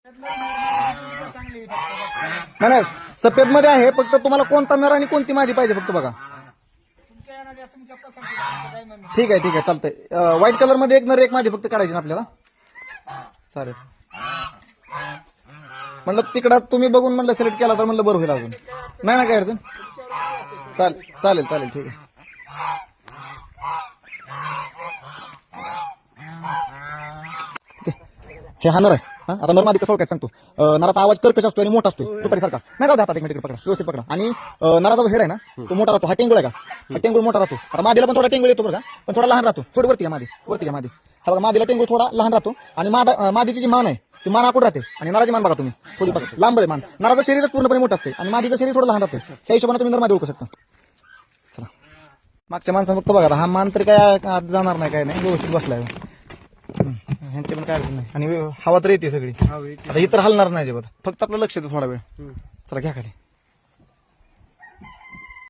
नाही नाही, सफेद मध्ये आहे, फक्त तुम्हाला कोणता नर आणि कोणती मादी पाहिजे फक्त बघा. ठीक आहे ठीक आहे चालतंय. व्हाईट कलर मध्ये एक नर एक मादी फक्त काढायची ना आपल्याला. चालेल म्हणलं तिकडं तुम्ही बघून म्हणलं सिलेक्ट केला तर म्हणलं बरं होईल. अजून नाही ना काय अडचण. चालेल चालेल चालेल ठीक आहे. हे हा नर आहे. आता नर मादी कसं काय सांगतो. नराचा आवाज कर्कश असतो आणि मोठा असतो. तुपारी सारखा नाही का. हातात एक मिनिट पकडा, व्यवस्थित पकडा. आणि नराचा जो हेड आहे ना तो मोठा राहतो. हा टेंगुळ आहे का, हा टेंगुळ मोठा राहतो. आता मादीला पण थोडा टेंगुळ येतो बरं का, पण थोडा लहान राहतो. थोडी वरती घ्या मादी, वरती घ्या मादी. हा बघा मादीला टेंगुळ थोडा लहान राहतो. आणि मादीची जी मान आहे ती मान आकुड राहते. आणि नराची मान बघा तुम्ही थोडी बघा लांब आहे मान. नराचं शरीरच पूर्णपणे मोठं असते आणि मादीचं शरीर थोडं लहान राहतं. त्या हिशोबाने तुम्ही नर मादी ओळखू शकता. चला मागच्या माणसानं फक्त बघा, हा मान तरी काय जाणार नाही, काय नाही, व्यवस्थित बसलाय. ह्यांचे पण काय अडचण नाही. आणि हवा तर येते सगळी. आता ही तर हलणार नाही अजिबात, फक्त आपलं लक्ष देतो थोडा वेळ. चला घ्या खाली.